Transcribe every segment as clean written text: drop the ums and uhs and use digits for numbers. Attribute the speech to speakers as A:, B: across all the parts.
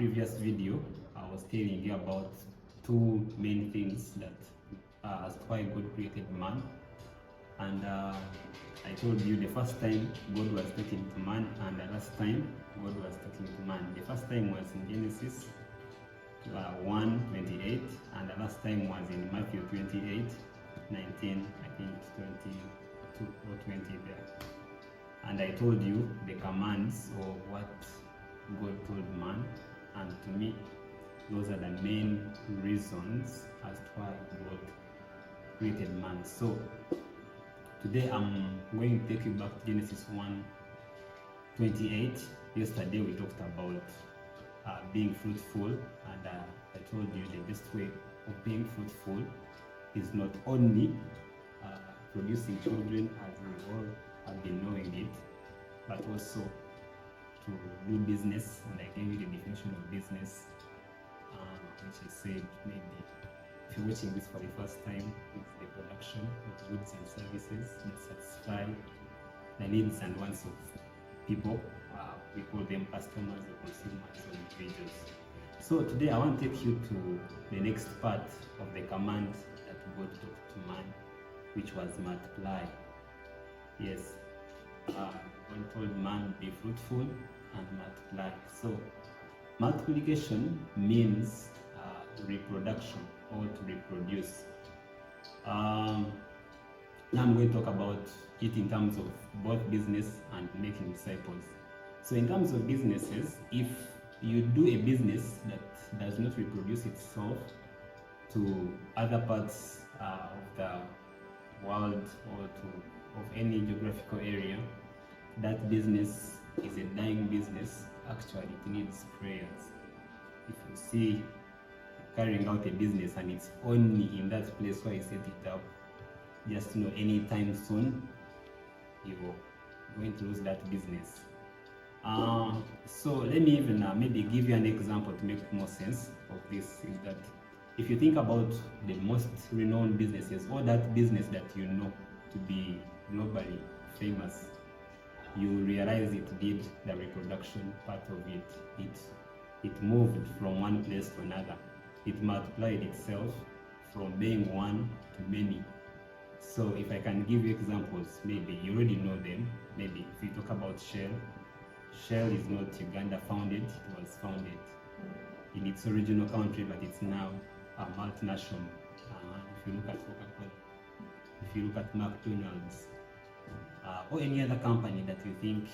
A: previous video, I was telling you about two main things that as to why God created man. And I told you the first time God was talking to man, and the last time God was talking to man. The first time was in Genesis 1:28, and the last time was in Matthew 28:19, I think 22 or 20 there. And I told you the commands of what God told man, and to me, those are the main reasons as to why God created man. So today I'm going to take you back to Genesis 1:28. Yesterday we talked about being fruitful, and I told you the best way of being fruitful is not only producing children, as we all have been knowing it, but also to do business. And I gave you the definition of business, which I said maybe if you're watching this for the first time, it's the production of goods and services that satisfy the needs and wants of people. We call them customers or consumers or individuals. So today I want to take you to the next part of the command that God talked to man, which was multiply. Yes, God told man, be fruitful and multiply. So multiplication means reproduction or to reproduce. Now I'm going to talk about it in terms of both business and making disciples. So in terms of businesses, if you do a business that does not reproduce itself to other parts of the world or of any geographical area, that business is a dying business. Actually, it needs prayers. If you see carrying out a business and it's only in that place where you set it up, just know anytime soon you're going to lose that business. So let me even maybe give you an example to make more sense of this. Is that if you think about the most renowned businesses, or that business that you know to be globally famous, you realize it did the reproduction part of it. It moved from one place to another. It multiplied itself from being one to many. So if I can give you examples, maybe you already know them. Maybe if you talk about Shell is not Uganda founded, it was founded in its original country, but it's now a multinational. If you look at Coca-Cola, if you look at McDonald's, or any other company that you think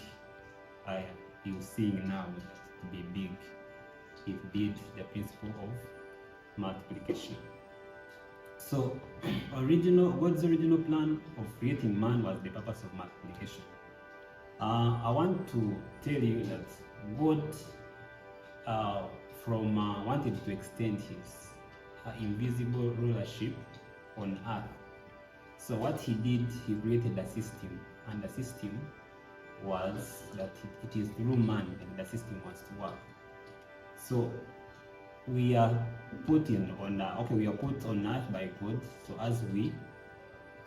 A: you're seeing now to be big, it did the principle of multiplication. So God's original plan of creating man was the purpose of multiplication. I want to tell you that God wanted to extend his invisible rulership on earth. So what he did, he created a system, and the system was that it is through man that the system was to work. So we are put on earth by God. So as we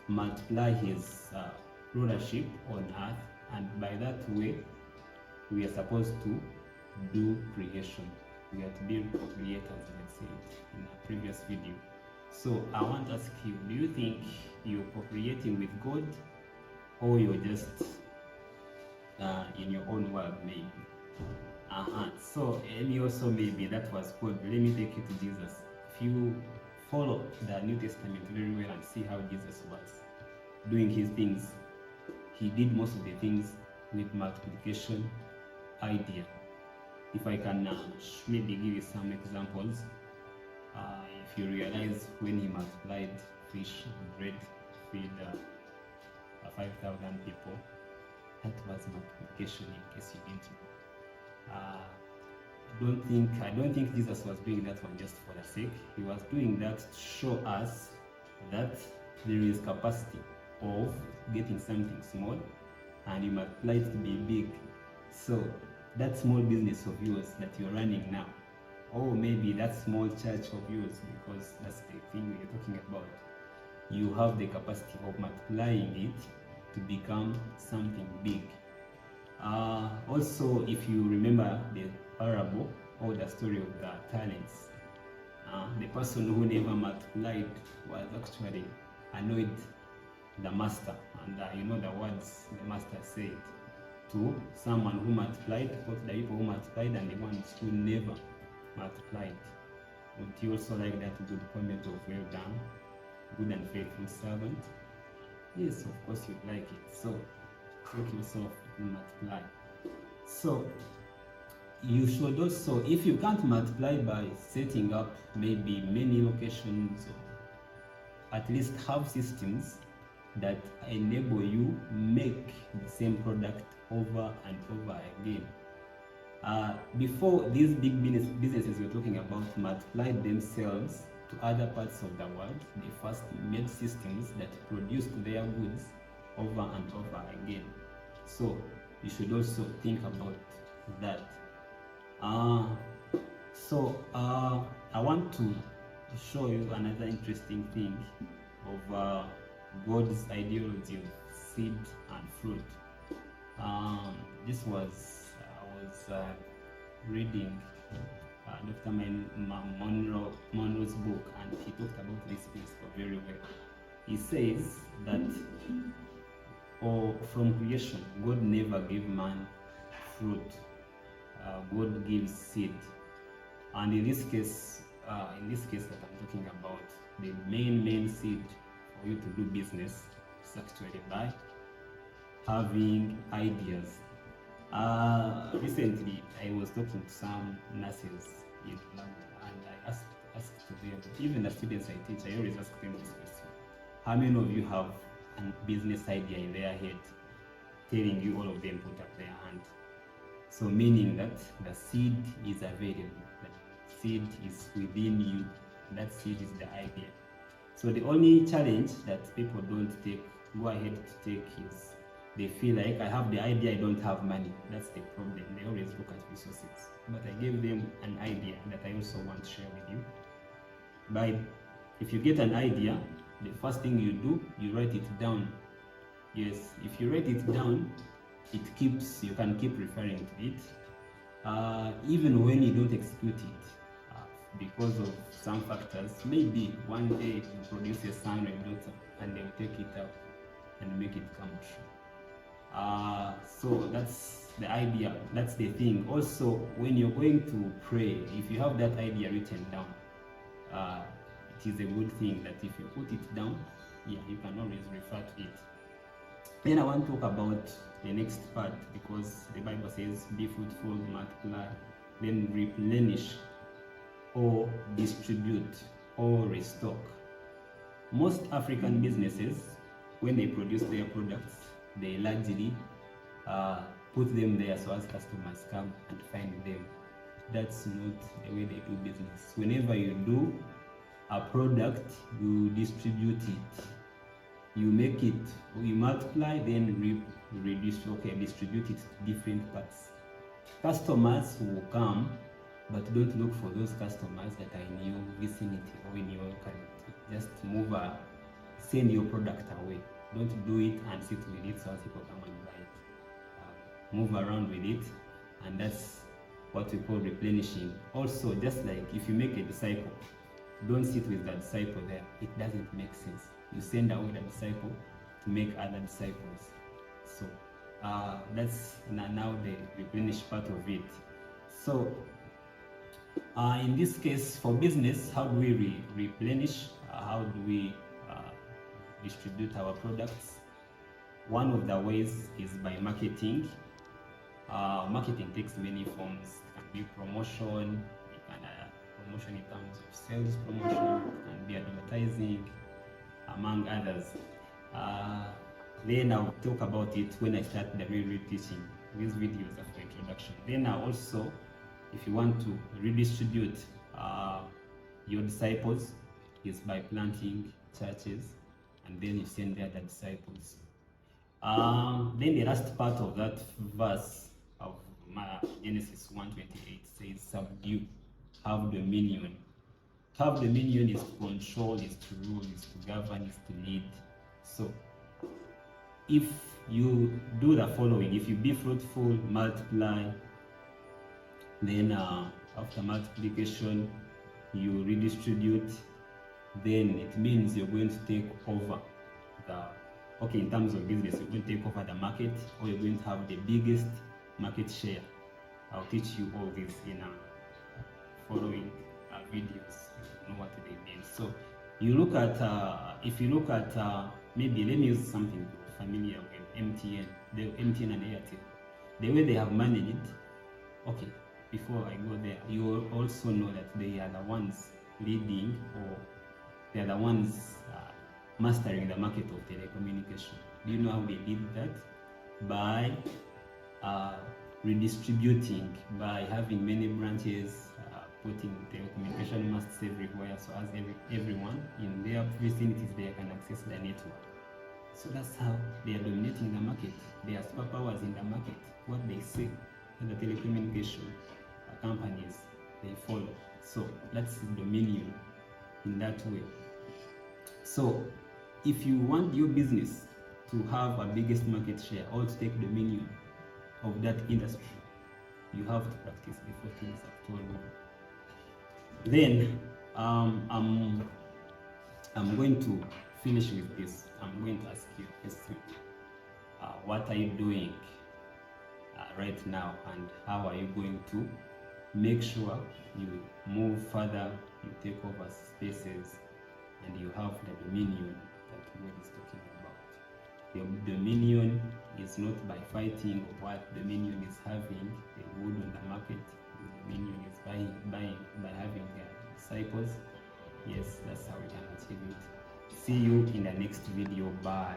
A: multiply his rulership on earth, and by that way, we are supposed to do creation. We are to be creators, as I said in a previous video. So I want to ask you, do you think you're co-creating with God, or you're just in your own world, maybe? So and also maybe that was good. Let me take you to Jesus. If you follow the New Testament very well and see how Jesus was doing his things, he did most of the things with multiplication idea. If I can maybe give you some examples, if you realize when he multiplied fish and bread, feed 5,000 people, that was multiplication, in case you didn't know. I don't think Jesus was doing that one just for the sake. He was doing that to show us that there is capacity of getting something small and you multiply it to be big. So that small business of yours that you're running now, or maybe that small church of yours, because that's the thing we're talking about, you have the capacity of multiplying it to become something big. Also, if you remember the parable or the story of the talents. The person who never multiplied was actually annoyed the master, and you know the words the master said to someone who multiplied, both the people who multiplied and the ones who never multiplied. Would you also like that good comment of well done, good and faithful servant? Yes, of course you'd like it. So take yourself to multiply. So you should also, if you can't multiply by setting up maybe many locations, or at least have systems that enable you make the same product over and over again. Before these big businesses we're talking about multiplied themselves to other parts of the world, they first made systems that produced their goods over and over again. So you should also think about that. I want to show you another interesting thing of God's ideology of seed and fruit. This was I was reading Dr. Monroe's book, and he talked about this principle very well. He says that from creation, God never gave man fruit. God gives seed, and in this case that I'm talking about, the main seed for you to do business is actually by having ideas. Recently, I was talking to some nurses in London, and I asked them, even the students I teach, I always ask them this question: how many of you have a business idea in their head, telling you all of them put up their hand? So meaning that the seed is available, the seed is within you, that seed is the idea. So the only challenge that people don't go ahead to take is they feel like, I have the idea, I don't have money. That's the problem. They always look at resources. But I gave them an idea that I also want to share with you. If you get an idea, the first thing you do, you write it down. Yes, if you write it down, you can keep referring to it, even when you don't execute it, because of some factors. Maybe one day you produce a son or a daughter, and they will take it up and make it come true. So that's the idea, that's the thing. Also, when you're going to pray, if you have that idea written down, it is a good thing that if you put it down, you can always refer to it. Then I want to talk about the next part, because the Bible says, be fruitful, multiply, then replenish or distribute or restock. Most African businesses, when they produce their products, they largely put them there so as customers come and find them. That's not the way they do business. Whenever you do a product, you distribute it. You make it, you multiply, then distribute it to different parts. Customers will come, but don't look for those customers that are in your vicinity or in your locality. Just send your product away. Don't do it and sit with it so as people come and buy it. Move around with it, and that's what we call replenishing. Also, just like if you make a disciple, don't sit with that disciple there. It doesn't make sense. You send away the disciple to make other disciples. So that's now the replenish part of it. So in this case, for business, how do we replenish? How do we distribute our products? One of the ways is by marketing. Marketing takes many forms. It can be promotion. It can promotion in terms of sales promotion. It can be advertising, among others. Then I'll talk about it when I start the real teaching. These videos are for introduction. Then also, if you want to redistribute your disciples, is by planting churches, and then you send the other disciples. Then the last part of that verse of Genesis 1:28 says, subdue, have dominion. Have dominion is to control, is to rule, is to govern, is to lead. So if you do the following, if you be fruitful, multiply, then After multiplication, you redistribute, then it means you're going to take over in terms of business, you're going to take over the market, or you're going to have the biggest market share. I'll teach you all this in following videos. You know what they mean. So you look at, if you look at, maybe let me use something familiar with MTN, the MTN and Airtel, the way they have managed it. Okay, before I go there, you will also know that they are the ones leading, or they are the ones mastering the market of telecommunication. Do you know how they did that? By redistributing, by having many branches, putting telecommunication masts everywhere, so as everyone in their vicinities they can access the network. So that's how they are dominating the market. They are superpowers in the market. What they say, the telecommunication companies, they follow. So that's dominion in that way. So if you want your business to have a biggest market share or to take dominion of that industry, you have to practice the 4 things I've told you. Then I'm going to finish with this. I'm going to ask you a question. What are you doing right now, and how are you going to make sure you move further, you take over spaces, and you have the dominion that God is talking about? Your dominion is not by fighting, or what dominion is having the wood on the market. The dominion is by having disciples. Yes, that's how we can achieve it. See you in the next video. Bye.